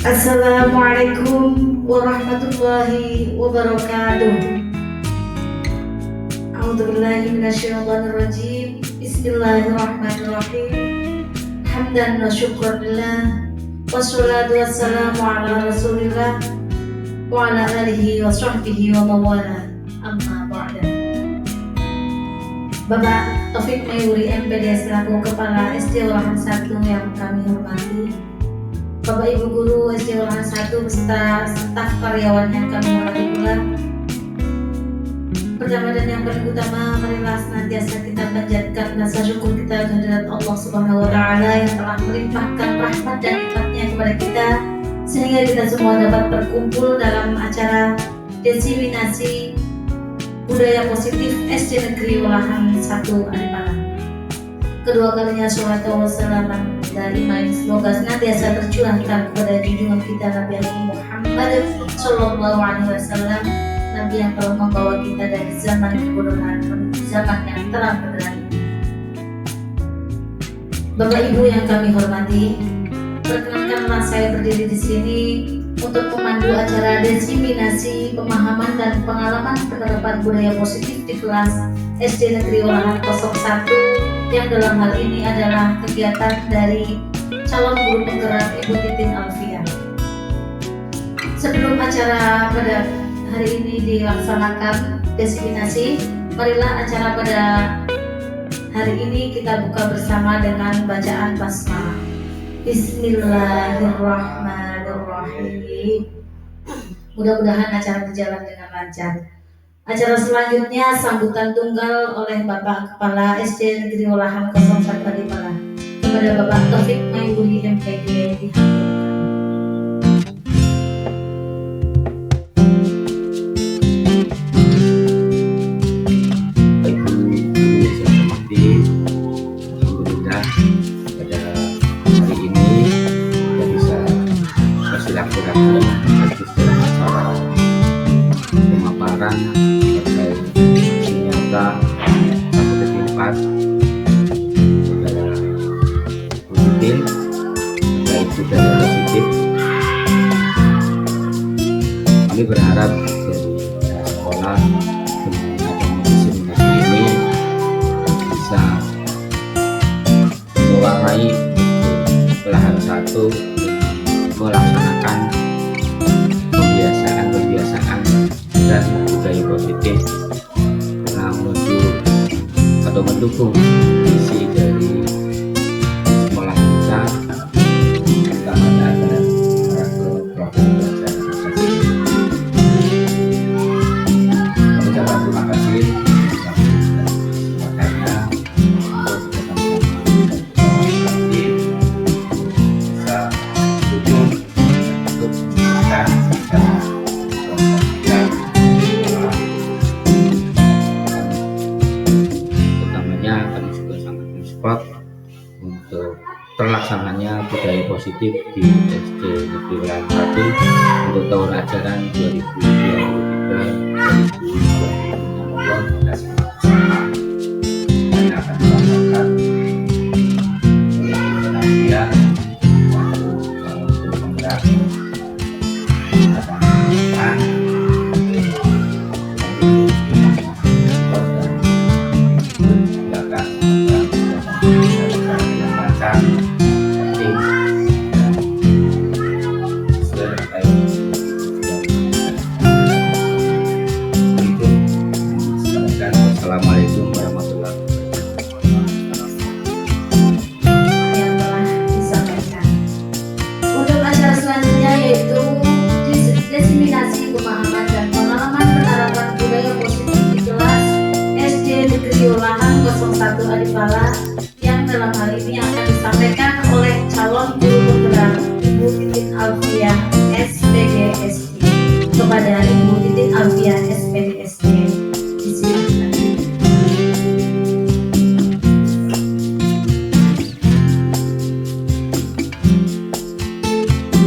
Assalamualaikum warahmatullahi wabarakatuh. A'udzubillahi minasyaitonirrajim. Bismillahirrahmanirrahim. Hamdan wa syukran lillah. Wassalatu wassalamu ala Rasulillah wa ala alihi wa sahbihi wa mawala. Amma ba'da. Bapak Taufik Mayuri MPD selaku Kepala SD Olahan 1 yang kami hormati, Bapak Ibu Guru SD Olahan 1 beserta staf karyawan yang kami hormati pula. Pertama dan yang paling utama, marilah senantiasa kita panjatkan rasa syukur kita kehadirat Allah Subhanahu wa Ta'ala yang telah melimpahkan rahmat dan nikmatnya kepada kita, sehingga kita semua dapat berkumpul dalam acara diseminasi budaya positif SD Negeri Olahan 1 Adipala. Kedua kalinya sholawat wa salaman daimah semoga senantiasa tercurahkan kepada junjungan kita Nabi Muhammad Sallallahu Alaihi Wasallam, Nabi yang telah membawa kita dari zaman kebodohan menuju zaman yang terang benderang. Bapak Ibu yang kami hormati, perkenankanlah saya berdiri di sini untuk memandu acara diseminasi pemahaman dan pengalaman penerapan budaya positif di kelas SD Negeri Olahan 01, yang dalam hal ini adalah kegiatan dari calon guru penggerak Ibu Titin Alfian. Sebelum acara pada hari ini dilaksanakan diseminasi, marilah acara pada hari ini kita buka bersama dengan bacaan basmalah. Bismillahirrahmanirrahim. Mudah-mudahan acara berjalan dengan lancar. Acara selanjutnya sambutan tunggal oleh Bapak Kepala SD Negeri Olahan 01 Adipala kepada Bapak Taufik Mayuri MPD dihadirkan. Alhamdulillah pada hari ini kita bisa bersilaturahmi dalam acara pemaparan terkait nyata 1.4 untuk melaksanakan pembiasaan dan budaya positif karena menuju atau mendukung visi dari sekolah kita, utamanya adalah kelompok belajar Pancasila. Mengucapkan terima kasih makanya untuk bisa dukung untuk menggunakan utamanya kami juga sangat mensupport untuk terlaksananya budaya positif di SD Negeri Welang 1 untuk tahun ajaran 2023-2024 dan akan dilaksanakan oleh penasihat untuk penggerak Assalamualaikum warahmatullahi yang telah disampaikan. Untuk acara selanjutnya yaitu diseminasi pemahaman dan pengalaman penerapan budaya positif di kelas SD Negeri Olahan 01 Adipala, yang dalam hal ini akan disampaikan oleh calon guru penggerak Ibu Titin Alfiah SPDSD. Kepada Ibu Titin Alfiah SPDSD, disilakan.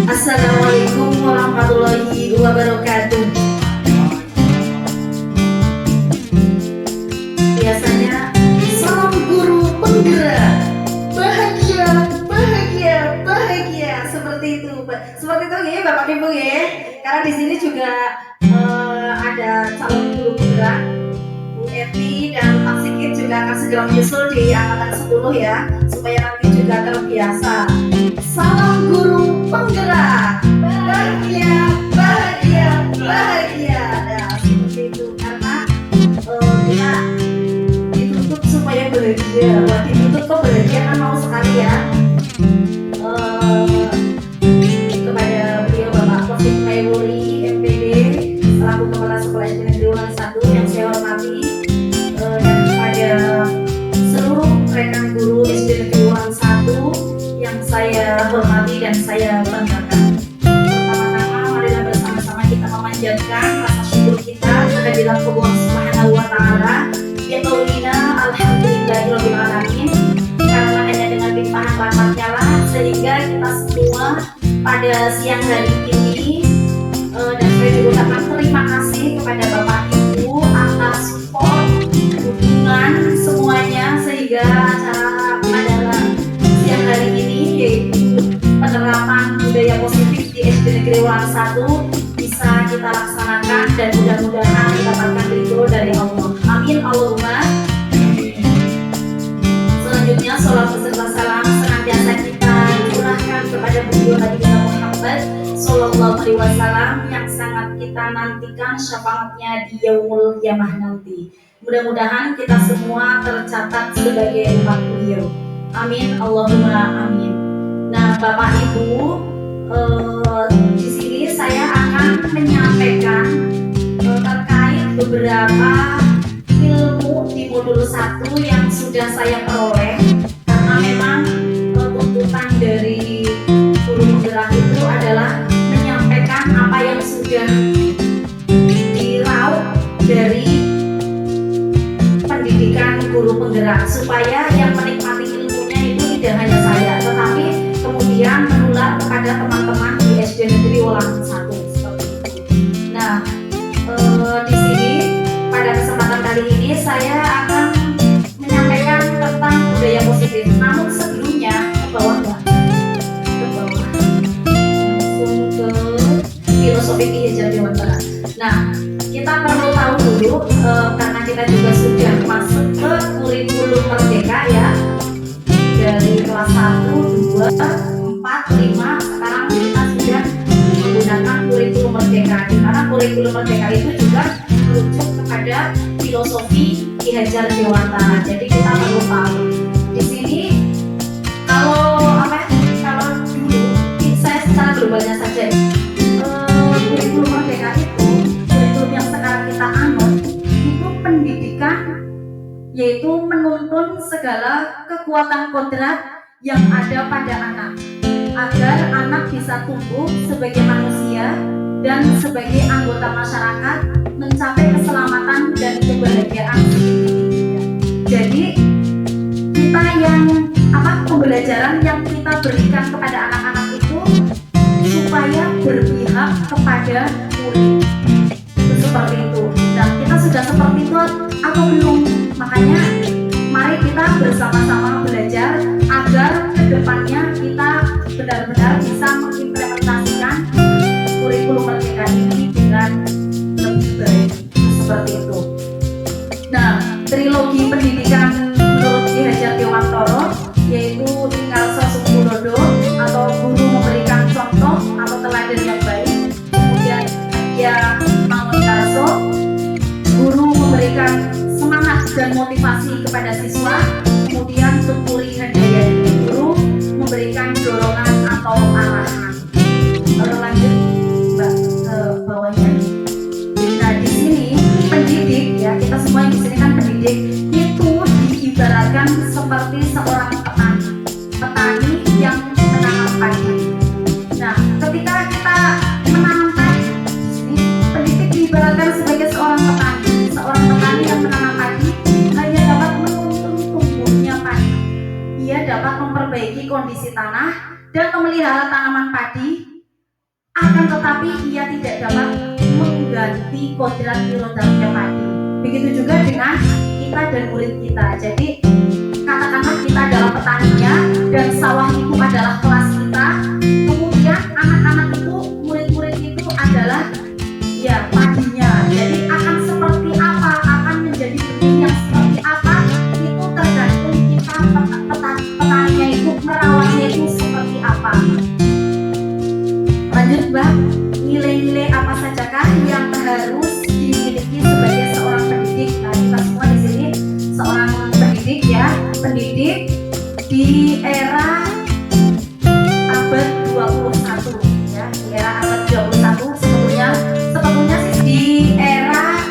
Assalamualaikum warahmatullahi wabarakatuh. Biasanya salam guru penggerak, bahagia, bahagia, bahagia, seperti itu ya Bapak Ibu ya. Karena di sini juga ada calon guru penggerak Bu Eti dan Pak Sigit juga akan segera menyusul di angkatan 10 ya, supaya nanti juga terbiasa. Salam guru penggerak, bahagia, bahagia, bahagia. Nah, seperti itu karena kita dituntut supaya bahagia. Wah, dituntut kok bahagia kan mau sekali ya. Kepada beliau Bapak Taufik Maywuri MPD selaku Kepala Sekolah SD Negeri Ulang 1 yang saya hormati, dan kepada seluruh rekan guru SD Negeri Ulang 1 yang saya hormati dan saya banggakan. Pertama-tama marilah bersama-sama kita memanjatkan rasa syukur kita kehadirat Allah Subhanahu wa taala. Ya qaulina alhamdulillahirabbil alamin, karena hanya dengan limpahan rahmatnya lah sehingga kita semua pada siang hari ini, dan saya juga ucapkan terima kasih kepada Bapak Ibu atas support, dukungan semuanya sehingga acara pada siang hari ini yaitu penerapan budaya positif di SD Negeri Ulang 1 bisa kita laksanakan dan mudah-mudahan mendapatkan ridho dari Allah. Amin Allahumma. Selanjutnya sholat beserta salam senantiasa kita curahkan kepada beliau Nabi Muhammad Sallallahu Alaihi Wasallam yang sangat kita nantikan syafaatnya di Yaumul Qiyamah nanti. Mudah-mudahan kita semua tercatat sebagai umat beliau. Amin Allahumma amin. Nah Bapak Ibu, di sini saya akan menyampaikan terkait beberapa ilmu di modul 1 yang sudah saya peroleh, karena memang tuntutan dari guru penggerak itu adalah menyampaikan apa yang sudah diraup dari pendidikan guru penggerak, supaya yang menikmati ilmunya itu tidak hanya saya tetapi kemudian menular kepada teman-teman di SD Negeri Ulang 1 seperti itu. Nah, di sini pada kesempatan kali ini saya akan menyampaikan tentang budaya positif. Namun sebelumnya ke bawah Mbak, ke bawah langsung ke filosofi hijrah dewasa. Nah, kita perlu tahu dulu karena kita juga sudah masuk ke kurikulum merdeka ya, dari kelas 1, 2, 4, 4, 5, sekarang kita sudah menggunakan kurikulum merdeka, di mana kurikulum merdeka itu juga merujuk kepada filosofi Ki Hajar Dewantara. Jadi kita perlu tahu di sini kalau dulu saya secara globalnya saja, kurikulum merdeka itu kurikulum yang sekarang kita anut itu pendidikan, yaitu menuntun segala kekuatan kodrat yang ada pada anak agar anak bisa tumbuh sebagai manusia dan sebagai anggota masyarakat, mencapai keselamatan dan kebahagiaan setinggi-tingginya. Jadi kita pembelajaran yang kita berikan kepada anak-anak itu supaya berpihak kepada murid, seperti itu. Dan kita sudah seperti itu atau belum? Makanya mari kita bersama-sama belajar agar kedepannya kita benar-benar bisa mengimplementasikan kurikulum merdeka ini dengan lebih baik, seperti itu. Nah, trilogi pendidikan menurut Ki Hajar Dewantara yaitu Tinggal Sasukulodo atau guru memberikan contoh atau teladan yang baik, kemudian Adya Mangunkarso, guru memberikan semangat dan motivasi kepada siswa, kemudian Tuturi Handayani, guru memberikan dorongan atau arahan. Lalu lanjut Mbak ke bawahnya. Nah, di sini pendidik, ya kita semua di sini kan pendidik, itu diibaratkan seperti seorang petani yang menanam padi. Nah, ketika kita menanam padi, di sini pendidik diibaratkan sebagai seorang petani yang menanam padi hanya dapat menuntun tumbuhnya padi. Ia dapat memperbaiki kondisi tanah dan memelihara tanaman padi, akan tetapi ia tidak dapat mengganti kodrat rodanya padi. Begitu juga dengan kita dan murid kita. Jadi katakanlah kita adalah petaninya dan sawah itu adalah kelas kita, kemudian anak-anak itu, murid-murid itu adalah ya padinya. Jadi akan seperti apa, akan menjadi benih yang seperti apa, itu tergantung kita petaninya itu merawatnya itu seperti apa. Lanjut Mbak, nilai-nilai apa sajakah yang harus dimiliki sebagai seorang pendidik? Nah, kita semua di sini seorang pendidik, ya, pendidik di era abad 21, ya, di era abad 21 sebetulnya sih di era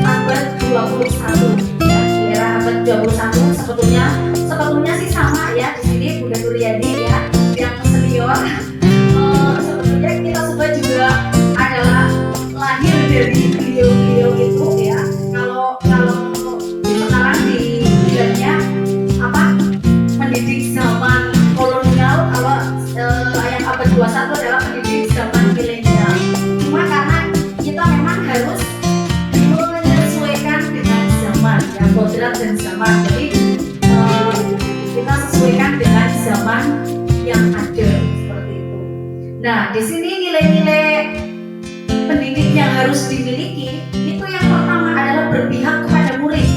abad 21, ya, di era abad 21 sebetulnya sih sama, ya, di sini Bunda Duryani, ya, yang senior. Sebetulnya kita semua juga adalah lahir dari beliau-beliau itu, ya. Kalau sekarang dibilangnya pendidik zaman kolonial, kalau yang abad 21 adalah pendidik zaman milenial. Cuma karena kita memang harus menyesuaikan dengan zaman, ya, kodrat dan zaman. Jadi kita sesuaikan dengan zaman yang ada, seperti itu. Nah, di sini nilai-nilai pendidik yang harus dimiliki itu yang pertama adalah berpihak kepada murid,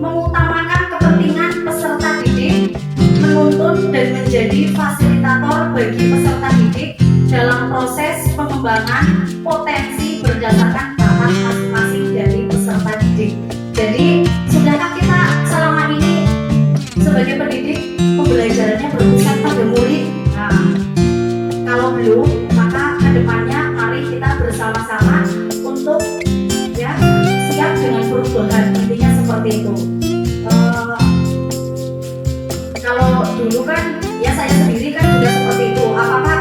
mengutamakan kepentingan peserta didik, menuntun dan menjadi fasilitator bagi peserta didik dalam proses pengembangan potensi berdasarkan bakat masing-masing dari peserta didik. Jadi, sudahkah kita selama ini sebagai pendidik pembelajarannya berpusat pada murid? Nah, kalau belum, maka kedepannya mari kita bersama-sama untuk, ya, siap dengan perubahan. Intinya seperti itu. Kalau dulu kan, ya saya sendiri kan juga seperti itu. Apa-apa,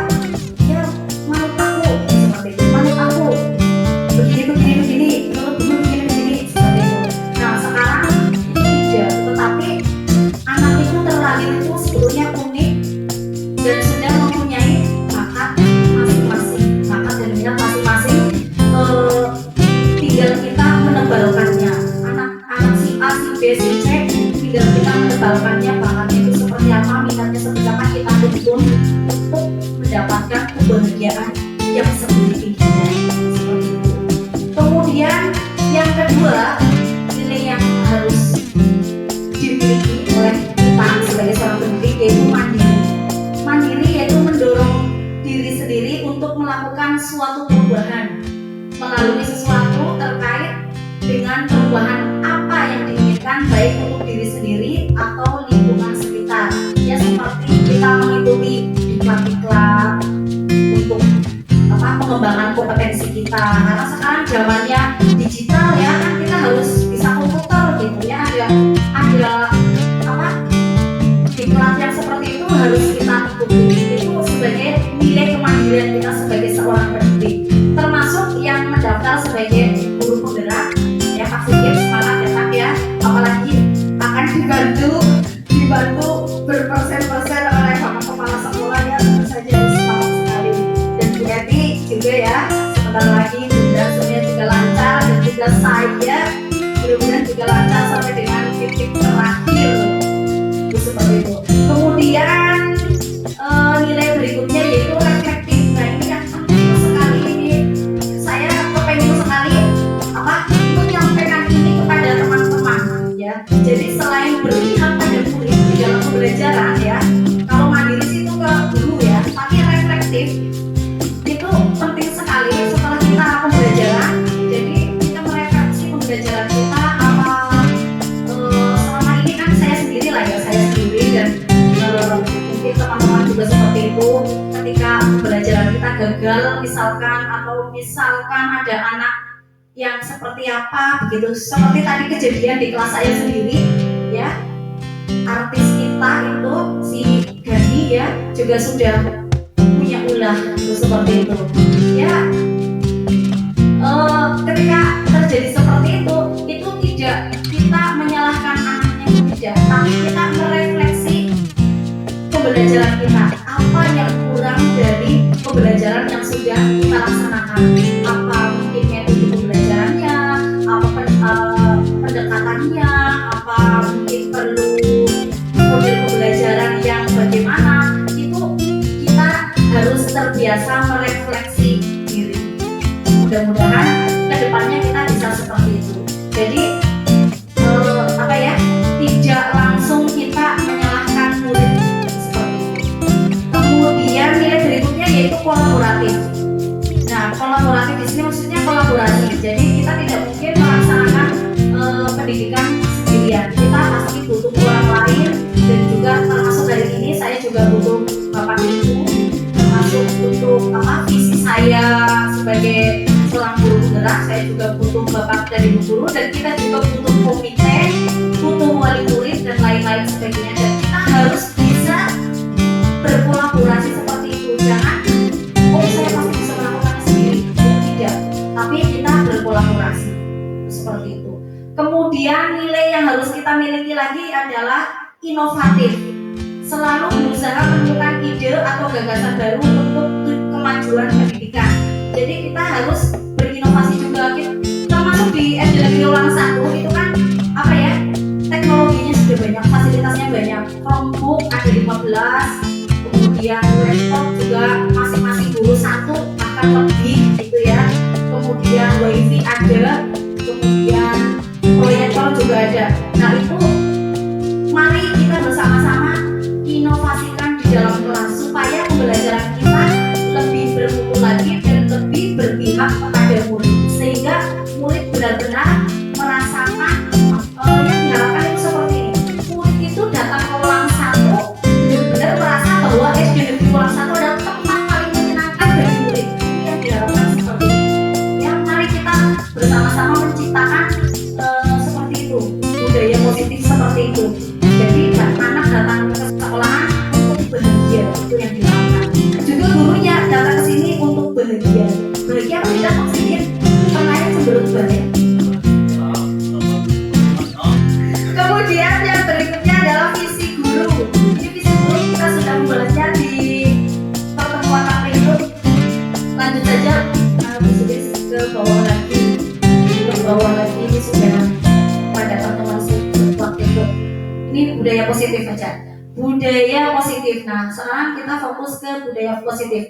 ya menurut aku seperti itu, menurut aku begini, menurut begini, seperti itu. Nah, sekarang itu tidak, tetapi anak itu terlahir itu sebetulnya unik dan sudah mempunyai bakat masing-masing, dan minat masing-masing. Tinggal kita menebalkannya. Anak si A, si B, si C, tinggal kita menebalkannya, bakatnya itu seperti apa, minatnya seperti apa, kita tuntun untuk mendapatkan kebahagiaan yang setinggi-tingginya, seperti itu. Kemudian yang kedua, nilai yang harus dimiliki oleh kita sebagai seorang pendidik yaitu mandiri. kita, karena sekarang zamannya digital ya kan, kita harus bisa komputer gitu ya, ada apa diklat yang seperti itu harus kita ikuti. Itu sebagai nilai kemandirian kita sebagai seorang pendidik, termasuk yang mendaftar sebagai guru penggerak ya. Pak Sigit semangat ya Pak ya, apalagi akan dibantu berpersen-persen oleh Bapak Kepala Sekolah ya, tentu saja semangat sekali. Dan Bu Eti juga ya, sebentar lagi mudah-mudahan semuanya juga lancar, dan juga saya mudah-mudahan juga lancar sampai dengan titik terakhir itu seperti itu. Kemudian nilai berikutnya yaitu reflektif. Nah ini yang penting sekali, ini saya kepengen sekali menyampaikan ini kepada teman-teman ya. Jadi selain berpihak pada murid di dalam pembelajaran ya, kalau mandiri itu ke guru ya, tapi reflektif itu penting sekali setelah kita pembelajaran. Jadi kita merefleksi pembelajaran kita apa selama ini kan saya sendiri lah ya, saya sendiri dan mungkin teman-teman juga seperti itu. Ketika pembelajaran kita gagal misalkan, atau misalkan ada anak yang seperti apa begitu, seperti tadi kejadian di kelas saya sendiri ya, artis kita itu si Gani ya juga sudah punya ulah seperti itu ya. Ketika terjadi seperti itu tidak kita menyalahkan anaknya, tidak, tapi kita merefleksi pembelajaran kita, apa yang kurang dari pembelajaran yang sudah kita laksanakan, apa mungkin metode pembelajarannya, apa pendekatannya, apa mungkin perlu model pembelajaran yang bagaimana. Itu kita harus terbiasa merefleksi diri. Mudah-mudahan kedepannya kita bisa seperti itu. Jadi tidak langsung kita menyalahkan murid seperti itu. Kemudian nilai berikutnya yaitu kolaboratif. Nah, kolaboratif di sini maksudnya kolaborasi. Jadi kita tidak mungkin melaksanakan pendidikan sendirian. Kita pasti butuh orang lain, dan juga termasuk dari ini saya juga butuh Bapak Ibu, termasuk untuk visi saya sebagai seorang guru penggerak. Saya juga butuh Bapak dan Ibu guru, dan kita juga butuh komite, butuh wali murid dan lain-lain sebagainya. Dan kita harus bisa berkolaborasi seperti itu. Jangan saya pasti bisa melakukannya sendiri, tidak, tapi kita berkolaborasi seperti itu. Kemudian nilai yang harus kita miliki lagi adalah inovatif. Selalu berusaha menemukan ide atau gagasan baru untuk kemajuan pendidikan. Jadi kita harus berinovasi juga. Termasuk di SD Negeri Ulang 1 itu kan teknologinya sudah banyak, fasilitasnya banyak. Chromebook ada 15, kemudian laptop juga masing-masing guru satu akan lebih gitu ya. Kemudian wifi ada, kemudian proyektor juga ada. Nah itu mari kita bersama-sama inovasikan di dalam kelas supaya pembelajaran kita lebih bermutu lagi dan lebih berpihak kepada murid, sehingga murid benar-benar merasakan yang diharapkan itu seperti ini. Murid itu datang ke Ulang 1 benar-benar merasa bahwa SD Negeri Ulang 1 adalah tempat paling menyenangkan bagi murid. Ini yang diharapkan seperti ini. Ya, mari kita bersama-sama menciptakan seperti itu, budaya positif seperti itu. Jadi anak datang ke sekolahan untuk bahagia, itu yang dilakukan. Juga gurunya datang ke sini untuk bahagia. Bahagia apa tidak maksudnya? Pernah sebelum bahagia. Kemudian yang berikutnya adalah visi guru. Ini visi guru kita sudah membahasnya di pertemuan April. Lanjut saja ke bawah lagi. Ke bawah lagi ini sudah pada pertemuan waktu itu. Ini budaya positif aja. Budaya positif. Nah, sekarang kita fokus ke budaya positif.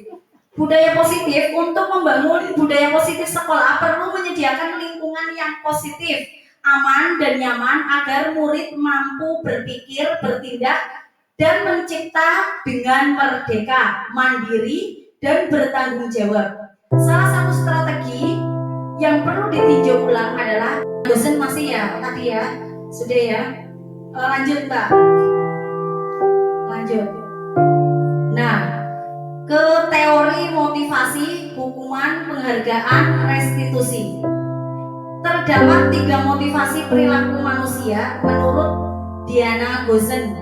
Budaya positif, untuk membangun budaya positif sekolah perlu menyediakan lingkungan yang positif, aman dan nyaman agar murid mampu berpikir, bertindak, dan mencipta dengan merdeka, mandiri, dan bertanggung jawab. Salah satu strategi yang perlu ditinjau ulang adalah dosen masih ya tadi ya, sudah ya. Lanjut Mbak. Lanjut. Nah, ke teori motivasi, hukuman, penghargaan, restitusi. Terdapat 3 motivasi perilaku manusia menurut Diana Gozen.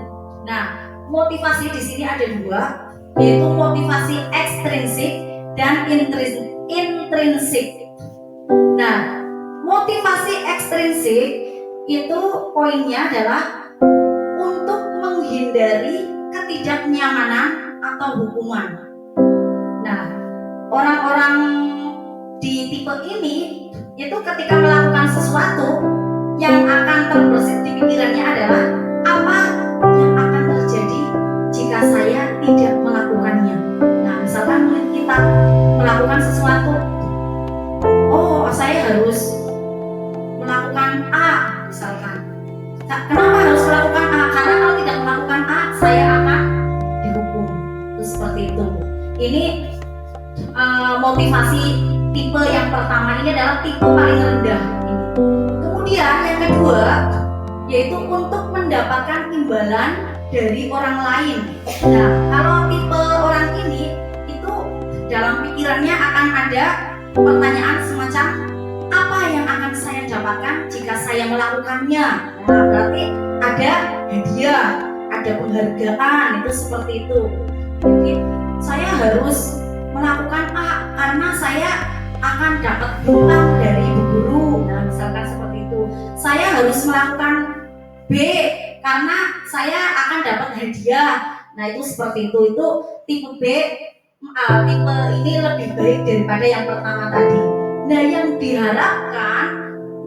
Nah, motivasi di sini ada 2, yaitu motivasi ekstrinsik dan intrinsik. Nah, motivasi ekstrinsik itu poinnya adalah untuk menghindari ketidaknyamanan atau hukuman. Nah, orang-orang di tipe ini itu ketika melakukan sesuatu yang akan terbersit di pikirannya adalah apa yang akan terjadi jika saya tidak melakukannya. Nah, misalkan kita melakukan sesuatu, oh saya harus melakukan A misalkan. Kenapa harus melakukan A? Karena kalau tidak melakukan A saya akan dihukum. Itu seperti itu. Ini motivasi tipe yang pertama ini adalah tipe paling rendah. Kemudian yang kedua yaitu untuk mendapatkan imbalan dari orang lain. Nah, kalau tipe orang ini itu dalam pikirannya akan ada pertanyaan semacam apa yang akan saya dapatkan jika saya melakukannya. Nah, berarti ada hadiah, ada penghargaan, itu seperti itu. Jadi saya harus melakukan A karena saya akan dapat uang dari ibu guru. Nah, misalkan seperti itu. Saya harus melakukan B karena saya akan dapat hadiah. Nah, itu seperti itu. Itu tipe B. Tipe ini lebih baik daripada yang pertama tadi. Nah, yang diharapkan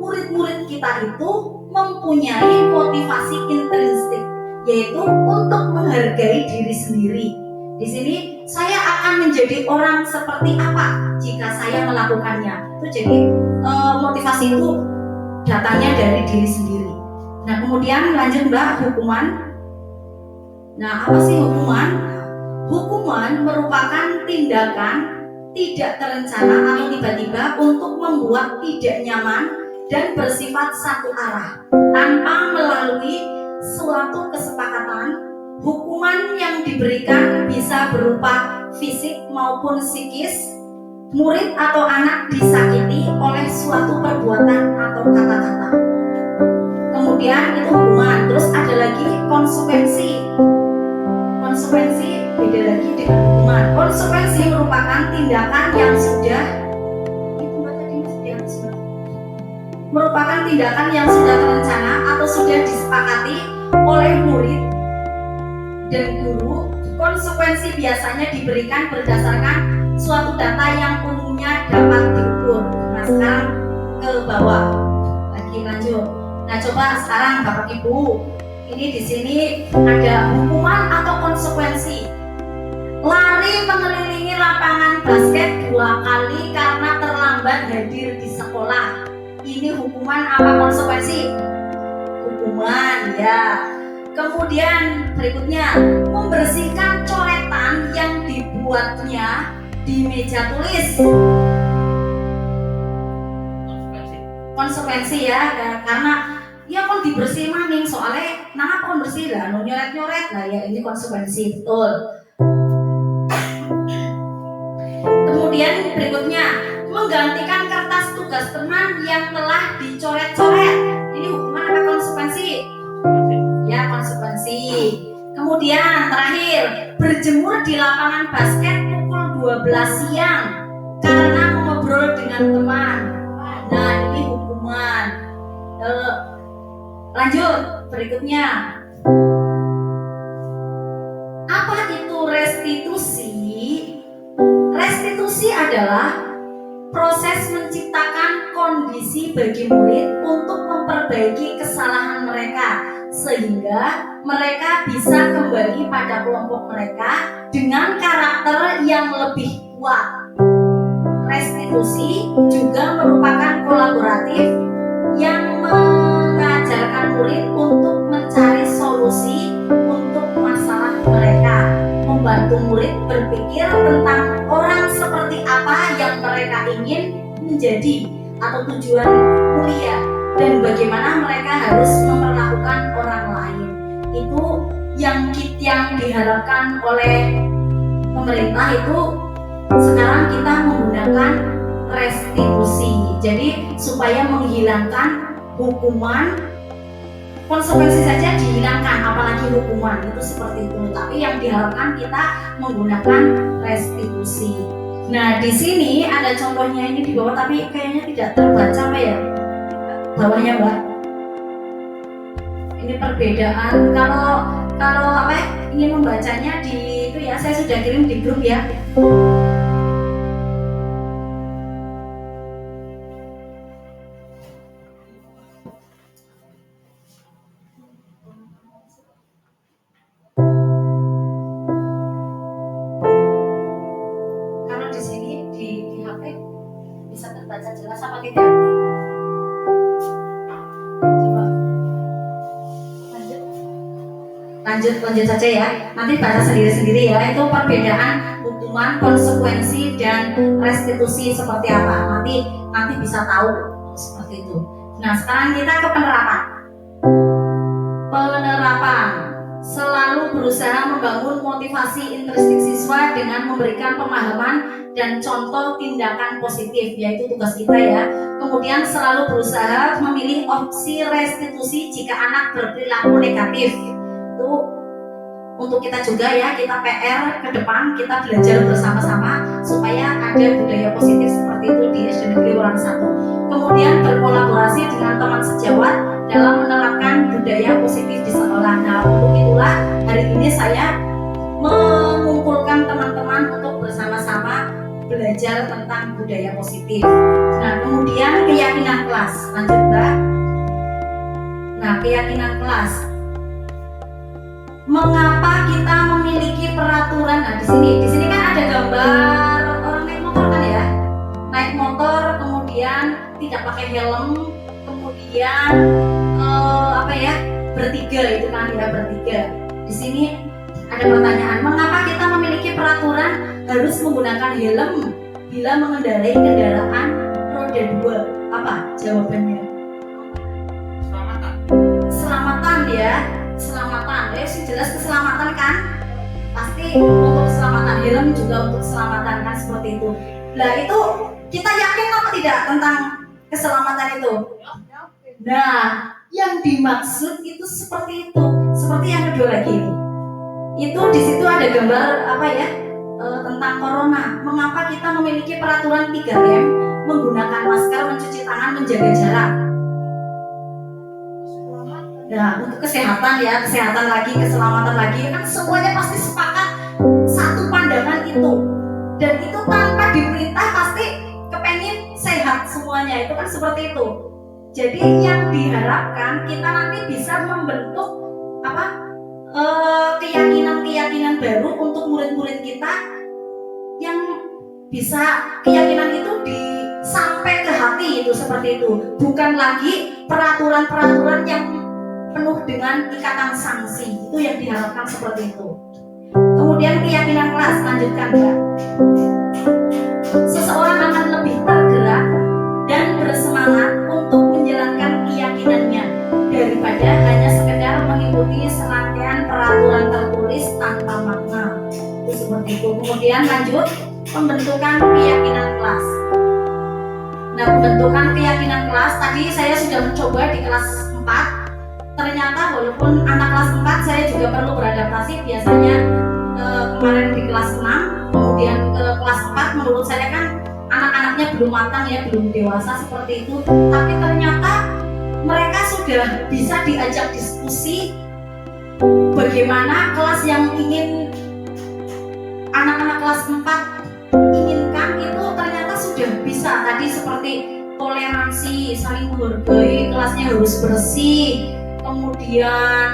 murid-murid kita itu mempunyai motivasi intrinsik, yaitu untuk menghargai diri sendiri. Di sini saya akan menjadi orang seperti apa jika saya melakukannya. Itu jadi motivasi itu datangnya dari diri sendiri. Nah, kemudian lanjut Mbak, hukuman. Nah, apa sih hukuman? Hukuman merupakan tindakan tidak terencana atau tiba-tiba untuk membuat tidak nyaman dan bersifat satu arah tanpa melalui suatu kesepakatan. Hukuman yang diberikan bisa berupa fisik maupun psikis. Murid atau anak disakiti oleh suatu perbuatan atau kata-kata. Kemudian itu hukuman. Terus ada lagi konsekuensi. Konsekuensi beda lagi dengan hukuman. Konsekuensi merupakan tindakan yang sudah merupakan tindakan yang sudah terencana atau sudah disepakati oleh murid dan guru. Konsekuensi biasanya diberikan berdasarkan suatu data yang umumnya dapat diukur. Nah, sekarang ke bawah lagi, lanjut. Nah, coba sekarang Bapak Ibu, ini di sini ada hukuman atau konsekuensi. Lari mengelilingi lapangan basket 2 kali karena terlambat hadir di sekolah. Ini hukuman apa konsekuensi? Hukuman, ya. Kemudian berikutnya, membersihkan coretan yang dibuatnya di meja tulis. Konsekuensi ya, karena ya kon dibersih maning soalnya nah kon bersih lah, nyoret-nyoret lah ya, ini konsekuensi, betul. Kemudian berikutnya, menggantikan kertas tugas teman yang telah dicoret-coret. Ini hukuman apa konsekuensi? Ya, konsekuensi. Kemudian terakhir, berjemur di lapangan basket pukul 12 siang karena mengobrol dengan teman. Nah, ini hukuman. Lanjut, berikutnya. Apa itu restitusi? Restitusi adalah proses menciptakan kondisi bagi murid untuk memperbaiki kesalahan mereka sehingga mereka bisa kembali pada kelompok mereka dengan karakter yang lebih kuat. Restitusi juga merupakan kolaboratif yang mengajarkan murid untuk mencari solusi untuk masalah mereka, membantu murid berpikir tentang orang seperti apa yang mereka ingin menjadi atau tujuan mulia dan bagaimana mereka harus memperlakukan orang lain. Itu yang diharapkan oleh pemerintah itu sekarang kita menggunakan restitusi. Jadi supaya menghilangkan hukuman, konsekuensi saja dihilangkan, apalagi hukuman itu seperti itu. Tapi yang diharapkan kita menggunakan restitusi. Nah di sini ada contohnya ini di bawah, tapi kayaknya tidak terbaca Pak ya, bawahnya Mbak. Ini perbedaan. Kalau apa ingin membacanya di itu ya, saya sudah kirim di grup ya. Karena di sini di HP bisa terbaca jelas apa tidak? Coba lanjut saja ya. Nanti baca sendiri-sendiri ya. Itu perbedaan hukuman, konsekuensi dan restitusi seperti apa. Nanti bisa tahu seperti itu. Nah, sekarang kita ke penerapan. Penerapan selalu berusaha membangun motivasi intrinsik siswa dengan memberikan pemahaman dan contoh tindakan positif, yaitu tugas kita ya. Kemudian selalu berusaha memilih opsi restitusi jika anak berperilaku negatif. Itu untuk kita juga ya, kita PR ke depan, kita belajar bersama-sama supaya ada budaya positif seperti itu di SD Negeri Wulan 1. Kemudian berkolaborasi dengan teman sejawat dalam menerapkan budaya positif di sekolah. Nah, untuk itulah hari ini saya mengumpulkan teman-teman untuk bersama-sama belajar tentang budaya positif. Nah, kemudian keyakinan kelas. Lanjut Mbak. Nah, keyakinan kelas. Mengapa kita memiliki peraturan? Nah, di sini kan ada gambar orang naik motor kan ya? Naik motor, kemudian tidak pakai helm, kemudian bertiga itu kan ya, bertiga. Di sini ada pertanyaan, mengapa kita memiliki peraturan harus menggunakan helm bila mengendarai kendaraan roda 2? Apa jawabannya? Keselamatan ya, keselamatan. Sih jelas keselamatan kan? Pasti untuk keselamatan, helm juga untuk keselamatan kan, seperti itu. Nah itu kita yakin apa tidak tentang keselamatan itu? Nah, yang dimaksud itu seperti itu. Seperti yang kedua lagi ini. Itu di situ ada gambar tentang corona. Mengapa kita memiliki peraturan 3M, menggunakan masker, mencuci tangan, menjaga jarak? Nah, untuk kesehatan ya, kesehatan lagi, keselamatan lagi, kan semuanya pasti sepakat satu pandangan itu. Dan itu tanpa diperintah pasti kepengen sehat semuanya, itu kan seperti itu. Jadi yang diharapkan kita nanti bisa membentuk keyakinan-keyakinan baru untuk murid-murid kita, yang bisa keyakinan itu sampai ke hati, itu seperti itu. Bukan lagi peraturan-peraturan yang penuh dengan ikatan sanksi, itu yang diharapkan seperti itu. Kemudian keyakinan kelas, lanjutkan Mbak. Seseorang akan lebih tergerak dan bersemangat untuk menjalankan keyakinannya daripada hanya sekedar mengikuti serangkaian peraturan tertulis tanpa makna. Itu seperti itu. Kemudian lanjut, pembentukan keyakinan kelas. Nah, pembentukan keyakinan kelas tadi saya sudah mencoba di kelas 4. Ternyata walaupun anak kelas 4 saya juga perlu beradaptasi. Biasanya kemarin di kelas 6, kemudian ke kelas 4 menurut saya kan anak-anaknya belum matang ya, belum dewasa seperti itu. Tapi ternyata mereka sudah bisa diajak diskusi bagaimana kelas yang ingin anak-anak kelas 4 inginkan itu ternyata sudah bisa. Tadi seperti toleransi, saling menghargai, kelasnya harus bersih, kemudian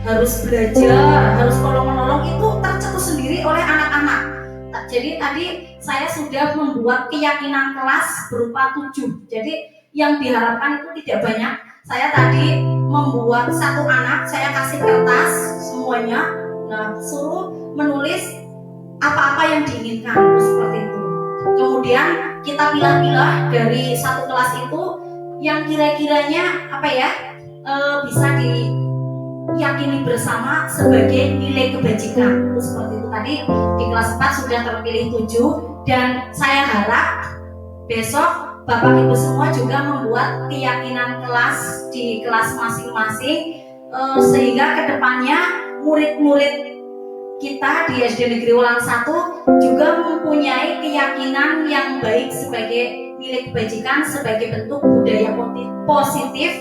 harus belajar, harus tolong-menolong, itu tercetus sendiri oleh anak-anak. Jadi tadi saya sudah membuat keyakinan kelas berupa 7. Jadi yang diharapkan itu tidak banyak. Saya tadi membuat satu anak, saya kasih kertas semuanya. Nah, suruh menulis apa-apa yang diinginkan, itu seperti itu. Kemudian kita pilah-pilah dari satu kelas itu yang kira-kiranya bisa yakini bersama sebagai nilai kebajikan. Itu seperti itu. Tadi di kelas 4 sudah terpilih 7, dan saya harap besok Bapak Ibu semua juga membuat keyakinan kelas di kelas masing-masing, sehingga kedepannya murid-murid kita di SD Negeri Wulan 1 juga mempunyai keyakinan yang baik sebagai nilai kebajikan, sebagai bentuk budaya positif,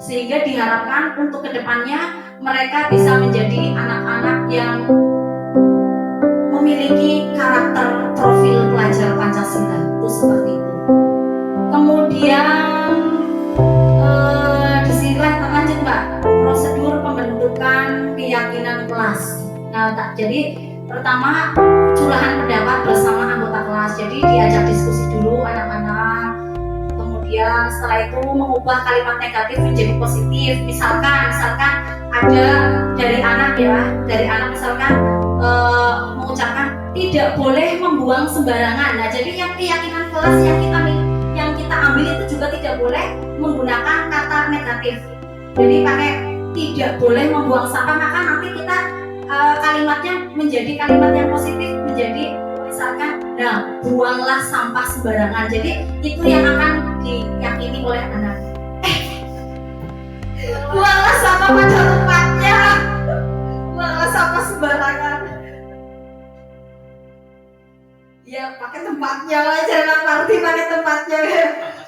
sehingga diharapkan untuk kedepannya mereka bisa menjadi anak-anak yang memiliki karakter profil pelajar Pancasila. Itu seperti itu. Kemudian di sini lanjut Mbak, prosedur pembentukan keyakinan kelas. Nah, jadi pertama curahan pendapat bersama anggota kelas. Jadi diajak diskusi dulu anak-anak. Kemudian setelah itu mengubah kalimat negatif menjadi positif. Misalkan ada dari anak misalkan mengucapkan tidak boleh membuang sembarangan. Nah, jadi yang keyakinan kelas yang kita ambil itu juga tidak boleh menggunakan kata negatif. Jadi pakai tidak boleh membuang sampah, maka nanti kita kalimatnya menjadi kalimat yang positif, menjadi misalkan, nah, buanglah sampah sembarangan. Jadi itu yang akan diyakini oleh anak. Buanglah sampah pada tempatnya, buanglah sampah sembarangan. Ya pakai tempatnya lah, jangan arti pakai tempatnya.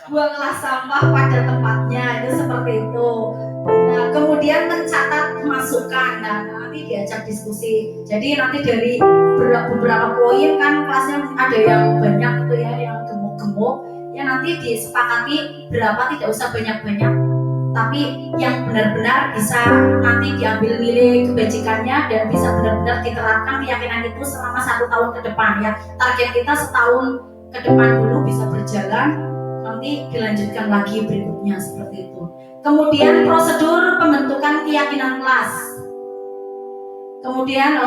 Buanglah sampah pada tempatnya, itu seperti itu. Nah, kemudian mencatat masukan. Nah, nanti diajak diskusi. Jadi nanti dari beberapa poin, kan kelasnya ada yang banyak itu ya, yang gemuk-gemuk. Ya nanti disepakati berapa, tidak usah banyak-banyak, tapi yang benar-benar bisa nanti diambil nilai kebajikannya dan bisa benar-benar diterapkan keyakinan itu selama 1 tahun ke depan ya. Target kita setahun ke depan dulu bisa berjalan, nanti dilanjutkan lagi berikutnya seperti itu. Kemudian prosedur pembentukan keyakinan kelas. Kemudian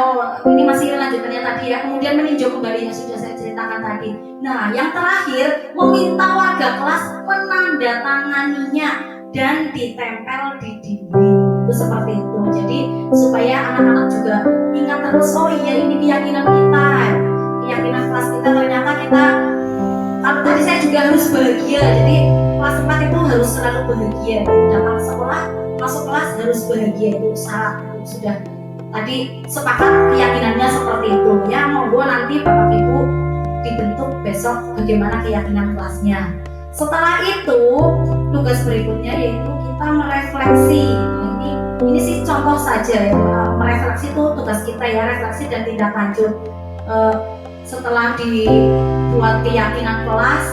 ini masih lanjutannya tadi ya. Kemudian meninjau kembali yang sudah saya ceritakan tadi. Nah, yang terakhir meminta warga kelas menandatanganinya dan ditempel di dinding. Itu seperti itu. Jadi supaya anak-anak juga ingat terus, oh iya ini keyakinan kita, keyakinan kelas kita. Ternyata kita, kalau tadi saya juga harus bahagia. Jadi kelas 4 itu harus selalu bahagia. Datang sekolah, masuk kelas harus bahagia, itu syarat. Itu sudah tadi sepakat keyakinannya seperti itu ya. Monggo nanti Bapak Ibu dibentuk besok bagaimana keyakinan kelasnya. Setelah itu tugas berikutnya yaitu kita merefleksi. Ini sih contoh saja ya, merefleksi itu tugas kita ya, refleksi dan tindak lanjut. Setelah dibuat keyakinan kelas,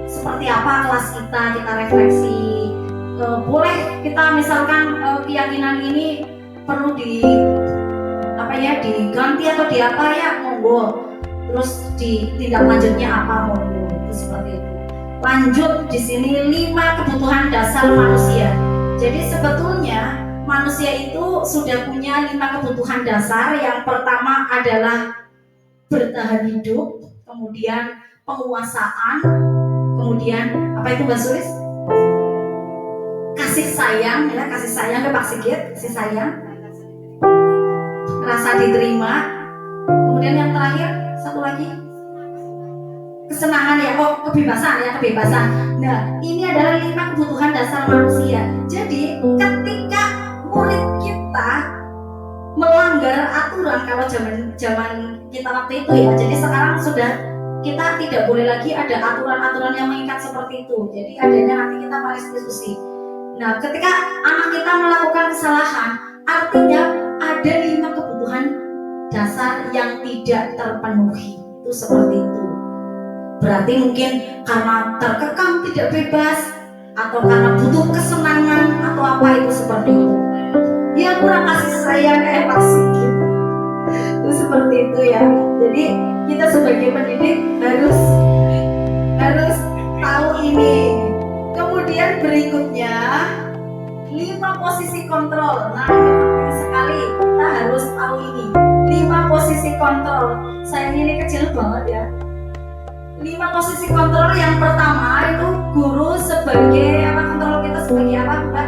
seperti apa kelas kita refleksi. Boleh kita misalkan keyakinan ini perlu diganti atau monggo. Terus di tindak lanjutnya apa, monggo. Itu seperti itu. Lanjut di sini 5 kebutuhan dasar manusia. Jadi sebetulnya manusia itu sudah punya 5 kebutuhan dasar. Yang pertama adalah bertahan hidup, kemudian penguasaan, kemudian apa itu Mbak Sulis? Kasih sayang ya, kasih sayang ke Pak Sigit, kasih sayang, rasa diterima, kemudian yang terakhir satu lagi kesenangan ya, kebebasan. Nah, ini adalah 5 kebutuhan dasar manusia. Jadi ketika murid kita melanggar aturan, kalau zaman kita waktu itu ya, jadi sekarang sudah kita tidak boleh lagi ada aturan-aturan yang mengikat seperti itu. Jadi adanya nanti kita restitusi. Nah, ketika anak kita melakukan kesalahan, artinya ada 5 kebutuhan dasar yang tidak terpenuhi. Itu seperti itu. Berarti mungkin karena terkekang tidak bebas, atau karena butuh kesenangan, atau apa itu seperti itu. Dia kurang kasih sayang kayak Pak Sigit. Itu seperti itu ya. Jadi kita sebagai pendidik harus tahu ini. Kemudian berikutnya 5 posisi kontrol. Nah, ini penting sekali, kita harus tahu ini 5 posisi kontrol. Sayang ini kecil banget ya. 5 posisi kontrol. Yang pertama itu guru sebagai kontrol kita sebagai apa, Mbak?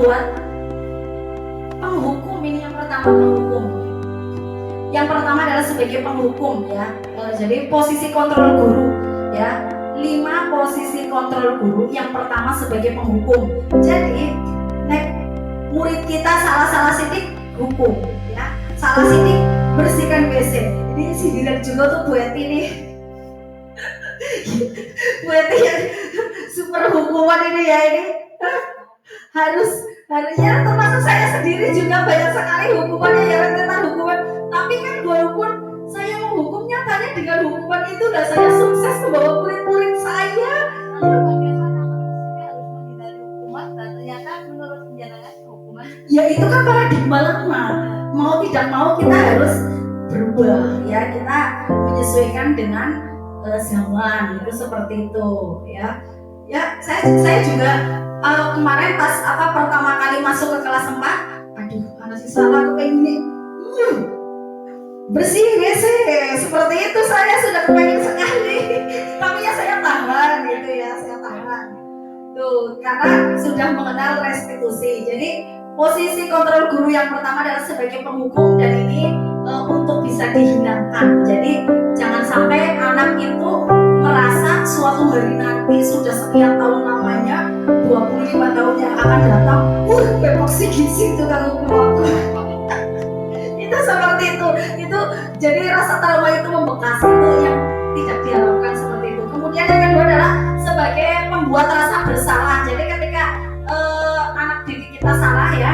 membuat penghukum. Ini yang pertama, penghukum. Yang pertama adalah sebagai penghukum ya. Jadi posisi kontrol guru ya. 5 posisi kontrol guru. Yang pertama sebagai penghukum. Jadi murid kita salah sidik, hukum ya. Salah sidik, bersihkan WC. Ini sindiran juga tuh Bu Eti nih. Bu Eti yang super hukuman ini ya, ini harusnya termasuk saya sendiri juga banyak sekali hukumannya ya, rentetan hukuman. Tapi kan walaupun saya menghukumnya banyak dengan hukuman itu, dan saya sukses membawa murid-murid saya. Bagaimana manusia harus menghindari hukuman, dan ternyata menurut penjelasan hukuman Ya itu kan paradigma lama. Mau tidak mau kita harus berubah ya, kita menyesuaikan dengan zaman, itu seperti itu ya. Ya saya juga kemarin pas pertama kali masuk ke kelas 4, aduh anak siswa aku pengen bersih WC seperti itu, saya sudah kepengen sekali. Tapi ya saya tahan gitu ya, saya tahan tuh karena sudah mengenal restitusi. Jadi posisi kontrol guru yang pertama adalah sebagai penghukum, dan ini untuk bisa dihinakan. Jadi jangan sampai anak itu merasa suatu hari nanti sudah sekian tahun lamanya, 25 tahun yang akan datang, bepok gizi itu kan hukum aku. Itu seperti itu jadi rasa trauma itu membekas, itu yang tidak diharapkan seperti itu. Kemudian yang kedua adalah sebagai pembuat rasa bersalah. Jadi ketika anak didik kita salah ya,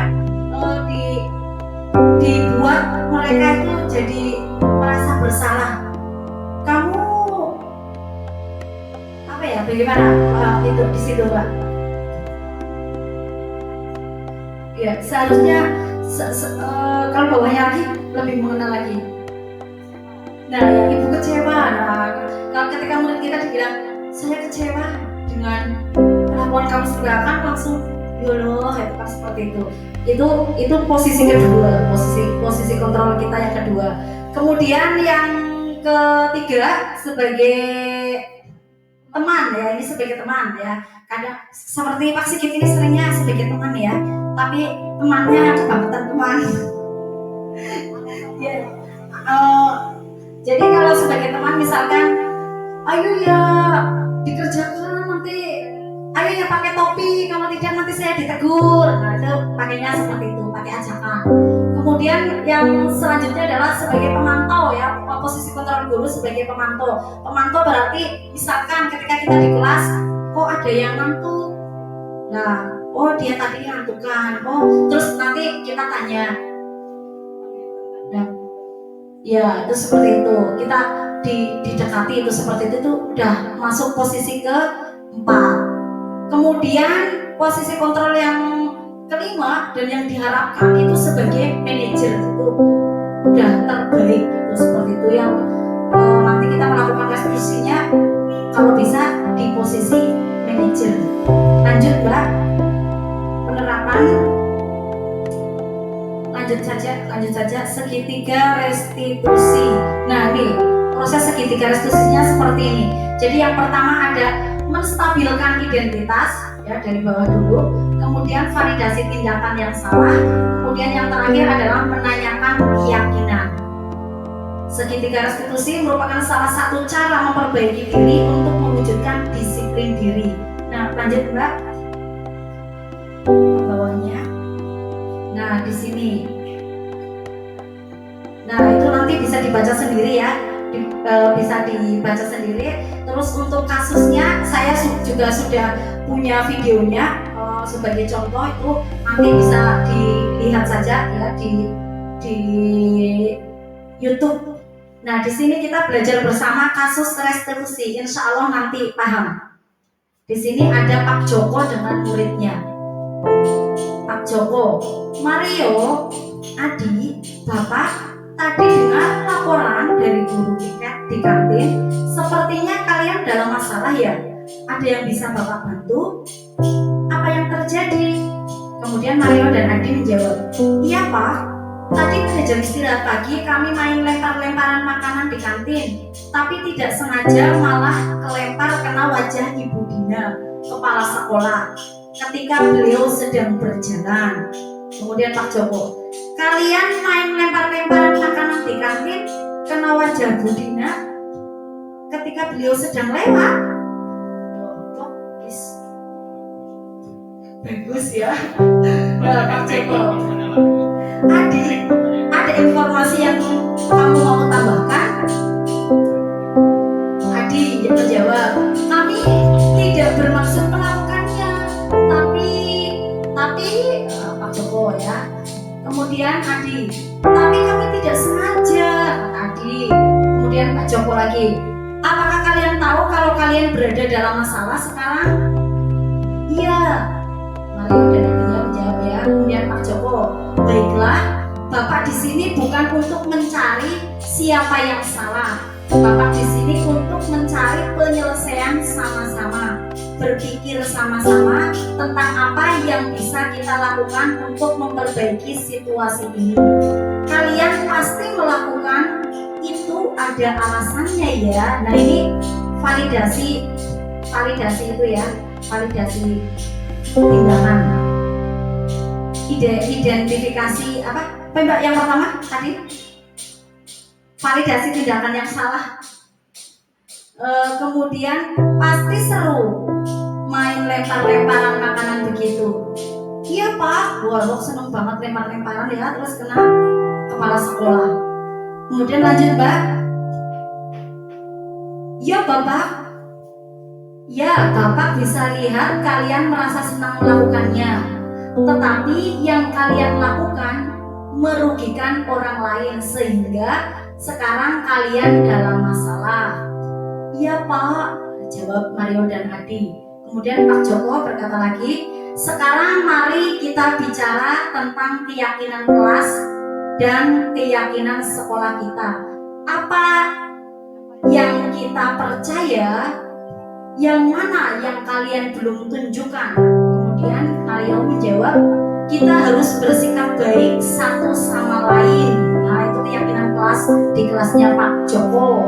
dibuat mereka itu jadi merasa bersalah. Kamu apa ya, bagaimana itu di situ Mbak? Ya seharusnya kalau bawahnya lagi lebih mengenal lagi. Nah ya, ibu kecewa. Nah kalau ketika murid kita dibilang saya kecewa dengan perlakuan kamu sekarang, langsung yolo, itu kan seperti itu. Itu posisi kedua, posisi kontrol kita yang kedua. Kemudian yang ketiga sebagai teman ya, ini sebagai teman ya. Kadang seperti Pak Sigit ini seringnya sebagai teman ya, tapi temannya kebangetan teman. Ya, jadi kalau sebagai teman misalkan, ayo ya dikerjakan nanti, ayo ya pakai topi, kalau tidak nanti saya ditegur. Nah itu pakainya seperti itu, pakai ajakan. Kemudian yang selanjutnya adalah sebagai pemantau ya, posisi kontrol guru sebagai pemantau. Pemantau berarti misalkan ketika kita di kelas, kok ada yang ngantuk, nah oh dia tadi ngantukan, oh terus nanti kita tanya, nah ya itu seperti itu, kita didekati itu seperti itu udah masuk posisi keempat. Kemudian posisi kontrol yang kelima dan yang diharapkan itu sebagai manajer, itu udah terbaik itu seperti itu, yang nanti kita melakukan restitusinya kalau bisa di posisi manajer. Lanjut Mbak, penerapan lanjut saja segitiga restitusi. Nah nih proses segitiga restitusinya seperti ini. Jadi yang pertama ada menstabilkan identitas ya, dari bawah dulu, kemudian validasi tindakan yang salah, kemudian yang terakhir adalah menanyakan keyakinan. Segitiga restitusi merupakan salah satu cara memperbaiki diri untuk mewujudkan disiplin diri. Nah lanjut Mbak, bawahnya. Nah di sini, nah itu nanti bisa dibaca sendiri ya, bisa dibaca sendiri. Terus untuk kasusnya saya juga sudah punya videonya sebagai contoh, itu nanti bisa dilihat saja ya di YouTube. Nah di sini kita belajar bersama kasus restitusi, insya Allah nanti paham. Di sini ada Pak Joko dengan muridnya. Pak Joko, Mario, Adi, Bapak tadi dengar laporan dari guru tiket di kantin. Sepertinya kalian dalam masalah ya. Ada yang bisa Bapak bantu? Apa yang terjadi? Kemudian Mario dan Adi menjawab, iya Pak, tadi pada jam istirahat pagi kami main lempar-lemparan makanan di kantin, tapi tidak sengaja malah kelempar kena wajah Ibu Dina, kepala sekolah. ketika beliau sedang berjalan. Kemudian Pak Joko, kalian main lempar-lemparan makanan di kantin kena wajah Bu Dina ketika beliau sedang lewat. Oh, bagus ya. Nah, Pak Joko, Adi, ada informasi yang kamu mau tambahkan? Adi menjawab, kami tidak bermaksud melakukannya, tapi Pak Joko ya. Kemudian Adi, tapi kami tidak sengaja. Adi, kemudian Pak Joko lagi, apakah kalian tahu kalau kalian berada dalam masalah sekarang? Iya. Mario dan Adinya menjawab ya. Kemudian Pak Joko, baiklah, Bapak di sini bukan untuk mencari siapa yang salah. Bapak di sini untuk mencari penyelesaian sama-sama, berpikir sama-sama tentang apa yang bisa kita lakukan untuk memperbaiki situasi ini. Kalian pasti melakukan itu ada alasannya ya. Nah ini validasi itu ya, validasi tindakan, identifikasi apa Mbak yang pertama tadi, validasi tindakan yang salah. Kemudian pasti seru main lempar-lemparan makanan begitu. Iya Pak, wah lo seneng banget lempar-lemparan ya, terus kena kepala sekolah. Kemudian lanjut Mbak, ya Bapak, ya Bapak bisa lihat kalian merasa senang melakukannya, tetapi yang kalian lakukan merugikan orang lain sehingga sekarang kalian dalam masalah. Iya Pak, jawab Mario dan Adi. Kemudian Pak Joko berkata lagi, sekarang mari kita bicara tentang keyakinan kelas dan keyakinan sekolah kita. Apa yang kita percaya, yang mana yang kalian belum tunjukkan? Kemudian Mario menjawab, kita harus bersikap baik satu sama lain. Nah itu keyakinan kelas di kelasnya Pak Joko.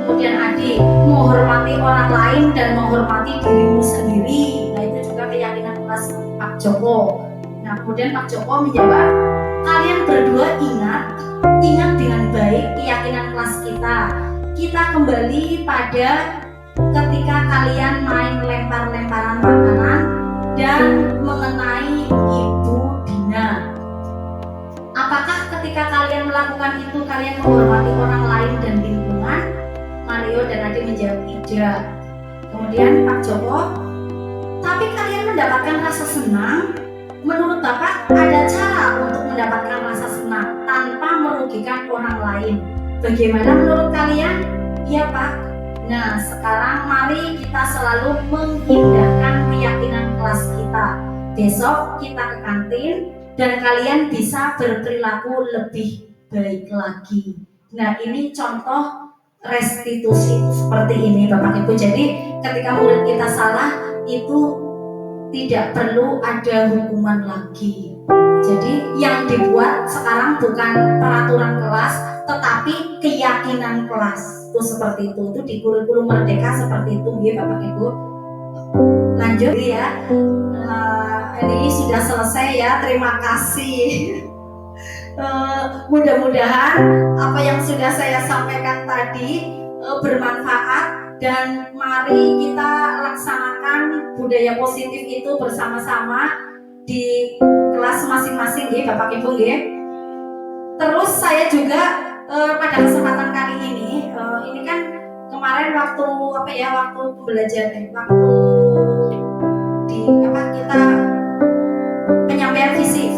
Kemudian Adi, menghormati orang lain dan menghormati dirimu sendiri. Nah itu juga keyakinan kelas Pak Joko. Nah kemudian Pak Joko menjawab, kalian berdua ingat dengan baik keyakinan kelas kita. Kita kembali pada ketika kalian main lempar-lemparan makanan dan mengenai Ibu Dina. Apakah ketika kalian melakukan itu kalian menghormati orang lain dan lingkungan? Mario dan Adi menjawab tidak. Kemudian Pak Joko, tapi kalian mendapatkan rasa senang. Menurut Bapak ada cara untuk mendapatkan rasa senang tanpa merugikan orang lain. Bagaimana menurut kalian? Iya Pak. Nah sekarang mari kita selalu mengindahkan keyakinan kelas kita. Besok kita ke kantin dan kalian bisa berperilaku lebih baik lagi. Nah ini contoh restitusi seperti ini Bapak Ibu. Jadi ketika murid kita salah itu tidak perlu ada hukuman lagi. Jadi yang dibuat sekarang bukan peraturan kelas tetapi keyakinan kelas. Itu seperti itu di kurikulum Merdeka seperti itu ya Bapak Ibu. Lanjut ya. Ini sudah selesai ya. Terima kasih. Mudah-mudahan apa yang sudah saya sampaikan tadi bermanfaat dan mari kita laksanakan budaya positif itu bersama-sama di kelas masing-masing ya Bapak Ibu ya. Terus saya juga pada kesempatan kali ini kan kemarin waktu waktu pembelajaran waktu di kita penyampaian visi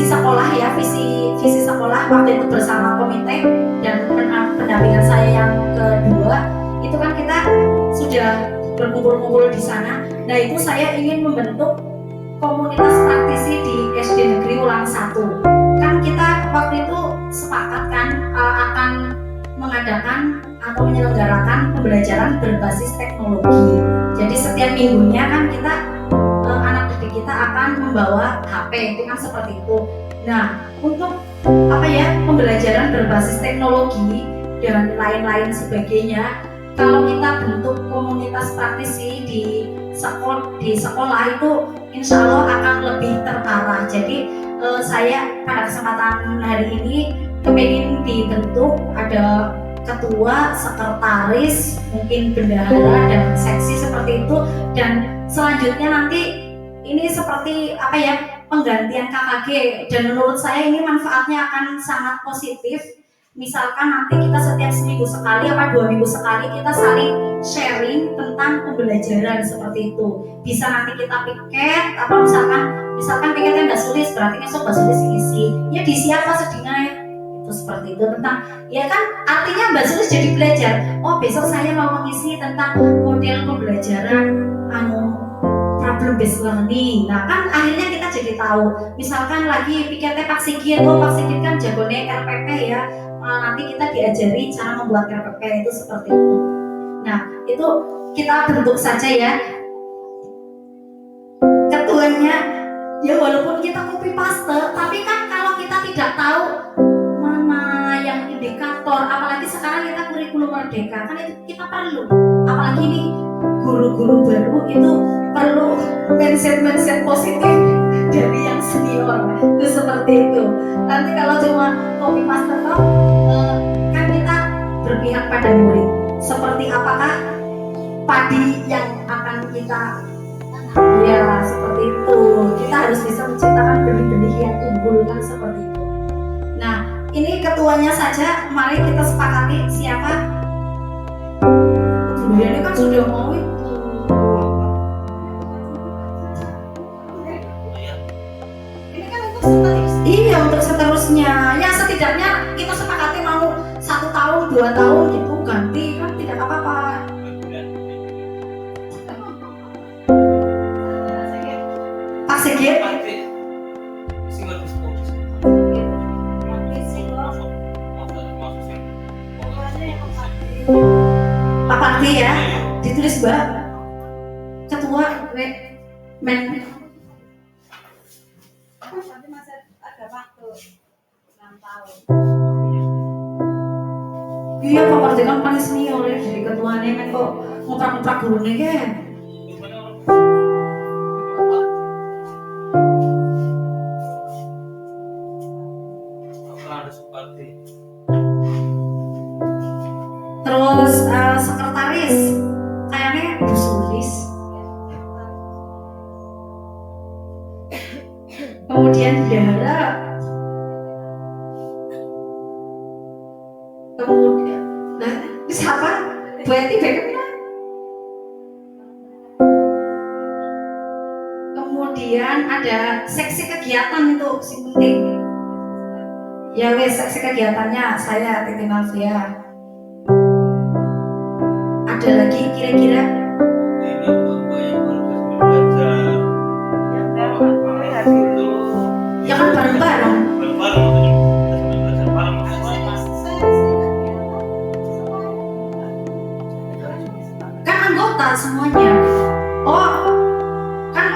sekolah ya, visi sekolah waktu itu bersama komite dan pendampingan saya yang kedua itu kan kita sudah berkumpul-kumpul di sana. Nah itu saya ingin membentuk komunitas praktisi di SD Negeri Ulang 1. Kan kita waktu itu sepakat kan akan mengadakan atau menyelenggarakan pembelajaran berbasis teknologi. Jadi setiap minggunya kan kita anak didik kita akan membawa HP, itu kan seperti itu. Nah, untuk pembelajaran berbasis teknologi dan lain-lain sebagainya, kalau kita bentuk komunitas praktisi di sekolah itu insya Allah akan lebih terarah. Jadi saya pada kesempatan hari ini kepingin dibentuk ada ketua, sekretaris, mungkin bendahara dan seksi seperti itu, dan selanjutnya nanti ini seperti apa ya, penggantian KKG, dan menurut saya ini manfaatnya akan sangat positif. Misalkan nanti kita setiap seminggu sekali apa 2 minggu sekali kita saling sharing tentang pembelajaran seperti itu. Bisa nanti kita piket apa misalkan piketnya Mbak Sulis, berarti besok Mbak Sulis isi. Ya diisi apa sedihnya itu seperti itu, tentang ya kan artinya Mbak Sulis jadi belajar. Oh besok saya mau mengisi tentang model pembelajaran problem based learning. Nah kan akhirnya kita jadi tahu. Misalkan lagi piketnya Pak Sigit, oh Pak Sigit kan jagonya RPP ya. Nanti kita diajari cara membuat RPP itu seperti itu. Nah itu kita bentuk saja ya ketuanya. Ya walaupun kita copy paste, tapi kan kalau kita tidak tahu mana yang indikator, apalagi sekarang kita kurikulum merdeka, kan itu kita perlu. Apalagi ini guru-guru baru itu perlu mindset positif dari yang senior itu seperti itu. Nanti kalau cuma copy paste kan kita berpihak pada murid. Seperti apakah padi yang akan kita ya seperti itu. Kita harus bisa menciptakan benih-benih yang unggul kan seperti itu. Nah ini ketuanya saja, mari kita sepakati siapa. Kemudian kan sudah mau itu. Ini kan untuk seterusnya. Iya untuk seterusnya. Ya setidaknya kita sepakati mau 1 tahun 2 tahun gitu ganti kan tidak apa-apa. Pak Sigit. Pak Pakti ya, ditulis Mbak. Ketua men. Nanti masih ada waktu 6 tahun. Iya Pak Pakti kan paling senior ya, jadi ketuanya kan kok ngontrak-ngontrak gurunya kan. Terus sekretaris kayaknya Bu Sulis. Kemudian bendahara. Kemudian siapa? Bu Eti backupnya. Kemudian ada seksi kegiatan itu sing penting. Ya wes seksi kegiatannya saya Titi Malvia. Ada lagi kira-kira? Ini untuk yang belajar. Ya kan bareng-bareng. Kan anggota semuanya. Oh, kan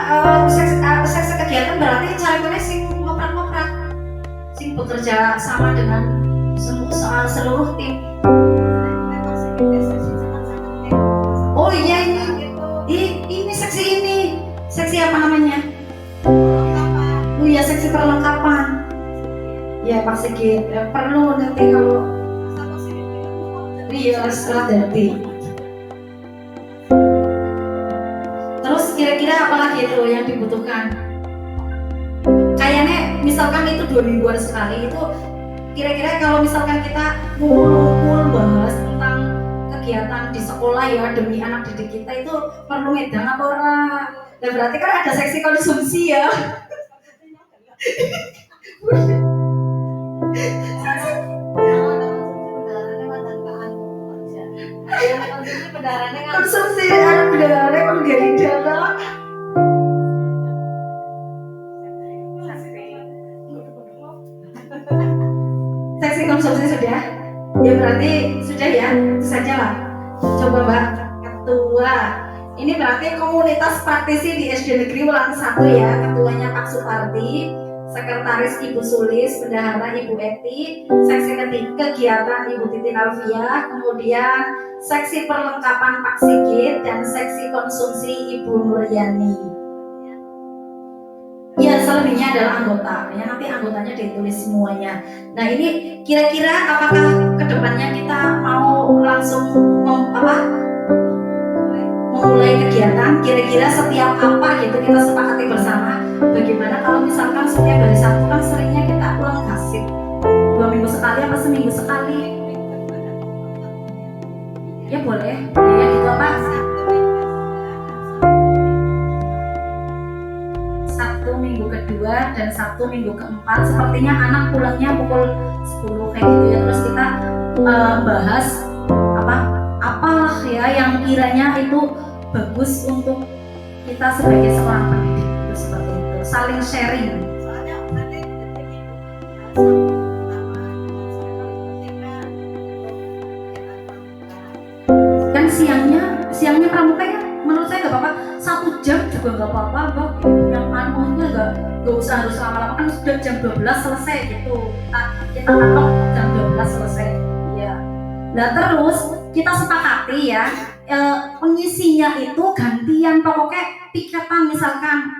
seksi kegiatan berarti caranya sing ngoprak-ngoprak, sing bekerja sama dengan seluruh tim. Oh iya ini seksi apa namanya? Oh iya seksi perlengkapan. Ya Pak Sigit perlu nanti kalau iya setelah ganti. Terus kira-kira apa lagi itu yang dibutuhkan? Kayaknya misalkan itu 2 mingguan sekali itu kira-kira kalau misalkan kita ngumpul bahas tentang kegiatan di sekolah ya demi anak didik kita itu perlu medang apa orang? Dan berarti kan ada seksi konsumsi ya. Konsumsi anak bendahara kan dari dalam. Seksi konsumsi sudah? Ya berarti sudah ya, itu saja lah. Coba Mbak Ketua. Ini berarti komunitas praktisi di SD Negeri Wulan 1 ya, ketuanya Pak Suparti. sekretaris Ibu Sulis, bendahara Ibu Eti, seksi kegiatan Ibu Titin Alfiah, kemudian seksi perlengkapan Pak Sigit, dan seksi konsumsi Ibu Nuryani. Ya, selebihnya adalah anggota. Ya, nanti anggotanya ditulis semuanya. Nah, ini kira-kira apakah kedepannya kita mau langsung memulai kegiatan? Kira-kira setiap apa gitu kita sepakati bersama. Bagaimana kalau misalkan setiap hari Sabtu kan seringnya kita pulang kasih 2 minggu sekali apa seminggu sekali? Ya boleh. Ya gitu apa? Sabtu minggu kedua dan Sabtu minggu keempat sepertinya anak pulangnya pukul 10 kayak gitu ya. Terus kita bahas apalah ya yang kiranya itu bagus untuk kita sebagai seorang pendidik itu seperti itu, saling sharing. Soalnya nanti Kan siangnya pramuka ya menurut saya nggak apa-apa, 1 jam juga nggak apa-apa, Bang. Yang manunya nggak usah harus lama-lama, kan sudah jam 12 selesai gitu, kita patok jam 12 selesai ya. Nah terus kita sepakati ya, pengisinya itu gantian, pokoknya piketan misalkan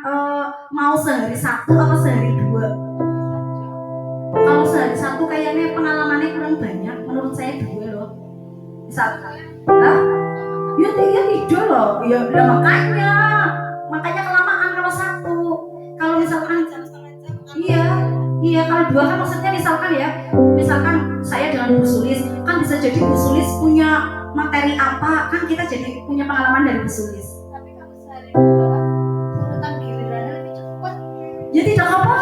mau sehari 1 apa sehari 2. Kalau sehari 1 kayaknya pengalamannya kurang banyak, menurut saya 2 loh. Misalkan ya tidak loh, ya makanya kelamaan kalau 1. Kalau misalkan iya kalau 2 kan maksudnya misalkan saya dengan Bu Sulis kan bisa jadi Bu Sulis punya materi apa, kan kita jadi punya pengalaman dari Bu Sulis. tapi kalau sehari urutan gilirannya lebih cepat. Ya tidak apa-apa.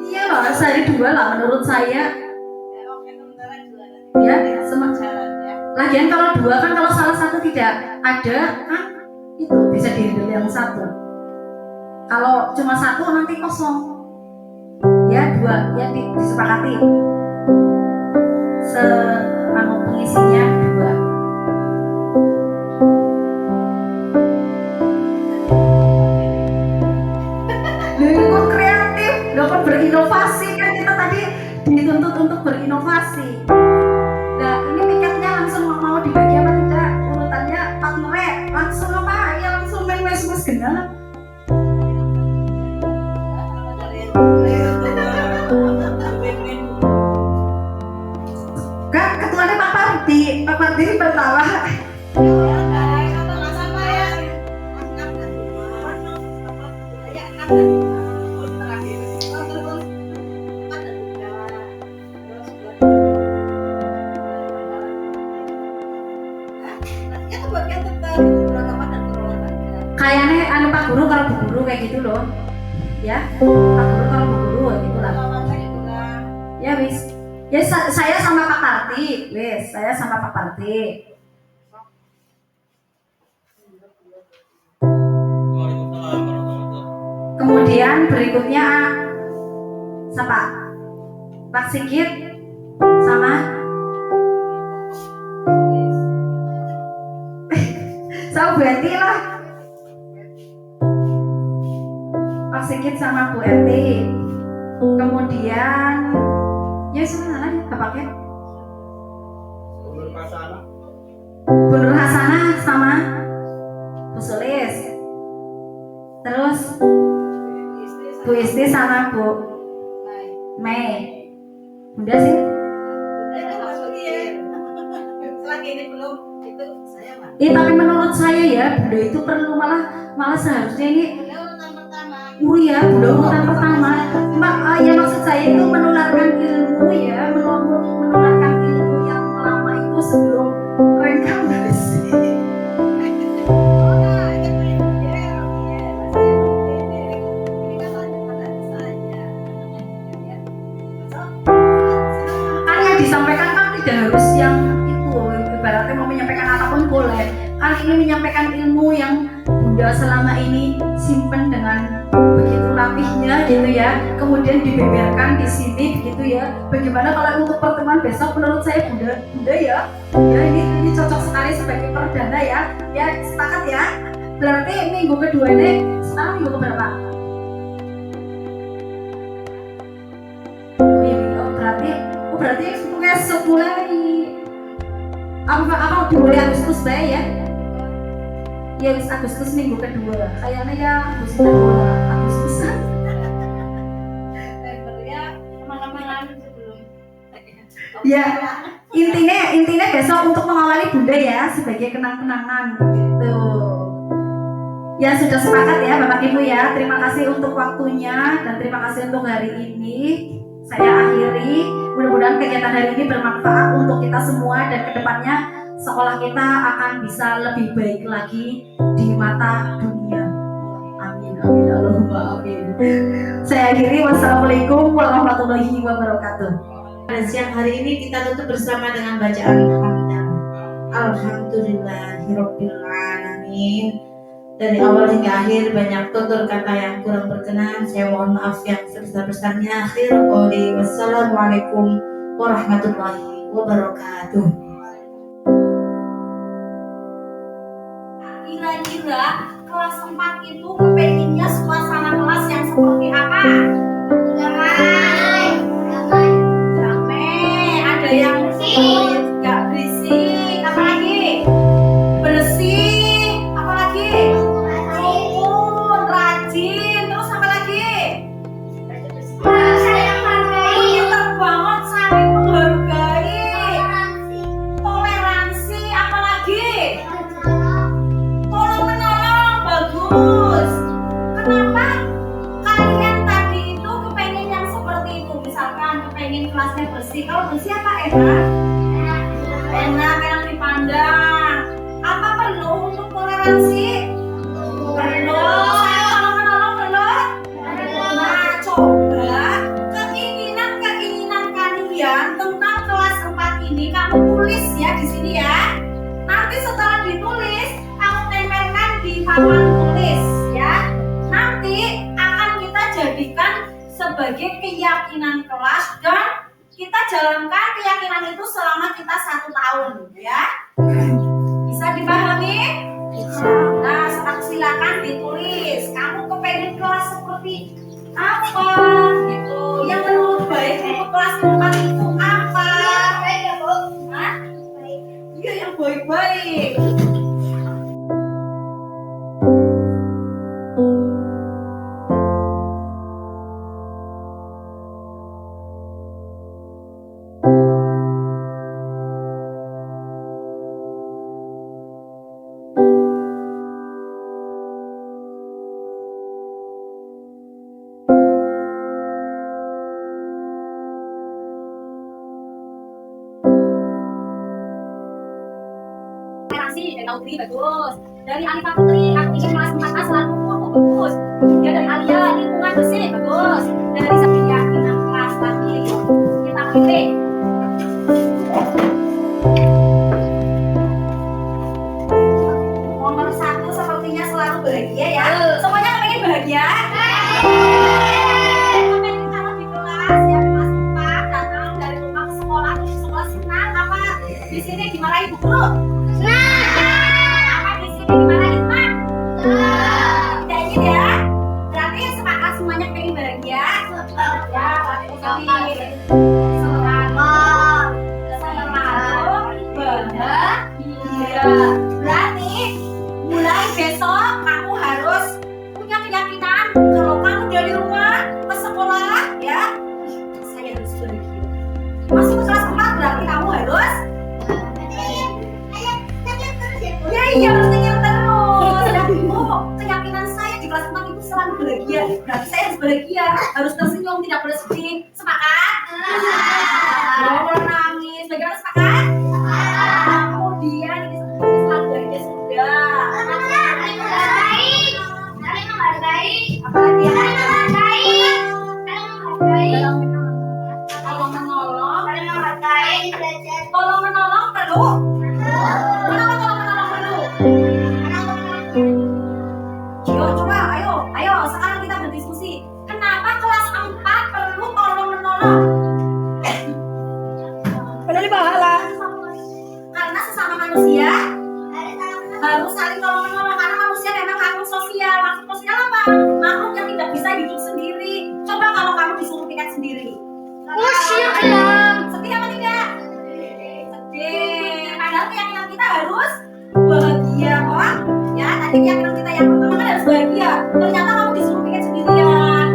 Iya lah, sehari 2 lah menurut saya. Ya oke, sementara jualan Ya, jalan ya. lagian kalau 2 kan kalau salah satu tidak ada kan itu bisa dihandle yang 1. Kalau cuma 1 nanti kosong. Ya 2 ya disepakati. Pengisinya 2. Lu kreatif, lu kan berinovasi, kan kita tadi dituntut untuk berinovasi. Nah ini piketnya langsung mau dibagi apa tidak? Urutannya partnernya langsung apa? Ya langsung main mes genal. Kak, ketuanya Pak Pardi pertama. Kayaknya Pak Guru kalau Bu Guru kayak gitu loh. Ya, Pak Guru kalau Bu Guru gitu lah. Ya wis. Ya saya sama Pak Parti, saya sama Pak Parti. Kemudian berikutnya siapa? Pak Sigit sama Bu Eti lah. Pak Sigit sama Bu Eti. Kemudian ya sana lagi Bapaknya Bu Nur Hasanah sama Bu Sulis. Terus Bu Isti sama Bu Mei. Udah sih. Selagi ini belum itu saya Pak. Tapi menurut saya ya Bunda itu perlu malah seharusnya ini Urutan pertama. ya Bunda urutan pertama. Ya maksud saya itu menularkan ilmu ya, menularkan ilmu yang lama itu sebelum reinkarnasi. Kan yang disampaikan kan tidak harus yang itu, ibaratnya mau menyampaikan apapun boleh. Kali ini menyampaikan ilmu yang Bunda selama ini simpen dengan begitu rapihnya gitu ya, kemudian dibeberkan di sini begitu ya. Bagaimana kalau untuk pertemuan besok? Menurut saya Bunda ya ini cocok sekali sebagai perdana ya sepakat ya. Berarti minggu kedua ini sekarang minggu keberapa? berarti sebetulnya sepulai apa mulai Agustus bae ya. Ya wis Agustus minggu kedua. Kayaknya ya Agustus. ya kemana-mana sebelum Ya, intinya besok untuk mengawali Bunda ya sebagai kenang-kenangan gitu. Ya sudah sepakat ya Bapak Ibu ya. Terima kasih untuk waktunya dan terima kasih untuk hari ini. Saya akhiri. Mudah-mudahan kegiatan hari ini bermanfaat untuk kita semua dan kedepannya sekolah kita akan bisa lebih baik lagi di mata dunia. Amin amin Allahumma amin. Saya akhiri. Wassalamualaikum warahmatullahi wabarakatuh. Pada siang hari ini kita tutup bersama dengan bacaan hamdan. Alhamdulillahirabbil alamin. Dari awal hingga akhir banyak tutur kata yang kurang berkenan. Saya mohon maaf yang sebesar-besarnya. Akhir qouli wassalamualaikum warahmatullahi wabarakatuh. kira-kira kelas 4 itu kepenginnya suasana kelas yang seperti apa? Damai, ada yang nggak berisik, apalagi bersih, apalagi rukun, rajin, terus apa lagi? Pintar banget, saling menghargai, toleransi, apalagi? Tolong menolong, bagus. Kenapa kalian tadi itu kepengen yang seperti itu? Misalkan kepengen kelasnya bersih. Kalau bersih apa enak? Enak yang dipandang. Apa perlu untuk toleransi? Perlu. Tolong menolong perlu? Nah, coba keinginan kalian tentang kelas 4 ini kamu tulis ya di sini ya. Nanti setelah ditulis kamu tempelkan di papan tulis ya. Nanti akan kita jadikan sebagai keyakinan kelas dan kita jalankan keyakinan itu selama kita 1 tahun ya. Bisa dipahami? Nah, sekarang silakan ditulis. Kamu kepengen kelas seperti apa? Gitu. Yang menurut baik untuk kelas 4 itu apa? Hah? Iya, yang baik-baik. Dari Taufik bagus. Dari Alifah Putri, aku ingin kelas 4A selalu rukun, bagus. Ya dari Alia, lingkungan bersih, bagus. Dari Safiya, kita kelas lagi. Kita pilih. Nomor 1 sepertinya selalu bahagia ya. Semuanya pengen bahagia? Pengen kalau di kelas ya kelas 4 datang dari rumah ke sekolah, terus sekolah senang apa? Di sini dimarahin bu guru? Dimarahin mak? Tidak ingin ya? Berarti sepakat semuanya pengen bahagia? Ya, berarti selalu bahagia. Berarti mulai besok kamu harus punya keyakinan kalau kamu dari rumah ke sekolah ya, saya harus bahagia. Masuk ke kelas 4 berarti kamu harus iya harus terus. Dan keyakinan saya di kelas 4 itu selalu bahagia. Berarti saya harus bahagia, harus tersenyum, tidak boleh sedih. Sepakat? Jangan boleh nangis. Bagaimana sepakat? Kemudian ini selalu bahagia sudah. Apalagi tolong menolong. Tolong menolong perlu. Kenapa tolong menolong perlu? Yo, coba, ayo, sekarang kita berdiskusi. Kenapa kelas 4 perlu tolong menolong? Peduli pahala. Karena sesama manusia harus saling tolong menolong. Karena manusia memang makhluk sosial. Makhluk sosial apa? Makhluk yang tidak bisa hidup sendiri. Coba kalau kamu disuruh piket sendiri. Sedih apa kita harus bahagia kok. Ya, tadi keyakinan kita yang pertama kan harus bahagia. Ternyata kamu disuruh piket sendirian,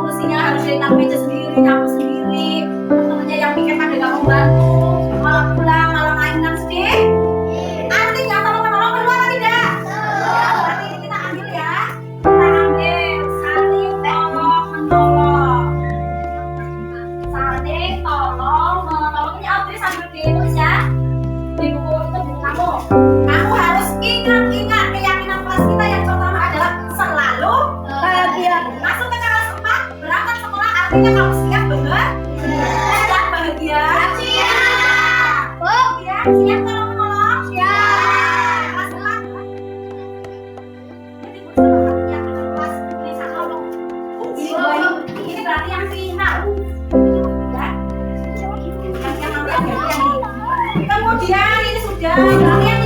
kursinya harus dari meja sendiri, nyapu sendiri. Temennya yang piket pada gak mau bantu, malah pulang, malah mainan sedih. Artinya tolong-menolong perlu apa tidak? Ya, berarti ini kita ambil ya. Kita ambil saling tolong menolong. Saling tolong menolong. Ini Audrey sambil ditulis ya. Di buku itu buku kamu. Kamu harus ingat keyakinan kelas kita yang pertama adalah selalu bahagia. Masuk ke kelas 4, berangkat sekolah artinya kamu siap benar? Siap bahagia? Siap. Ya, siap tolong menolong? Siap. Kelas 4. Ini buku keyakinan kelas ini satu loh. Ini berarti yang final. Ya. Kemudian ini sudah berarti yang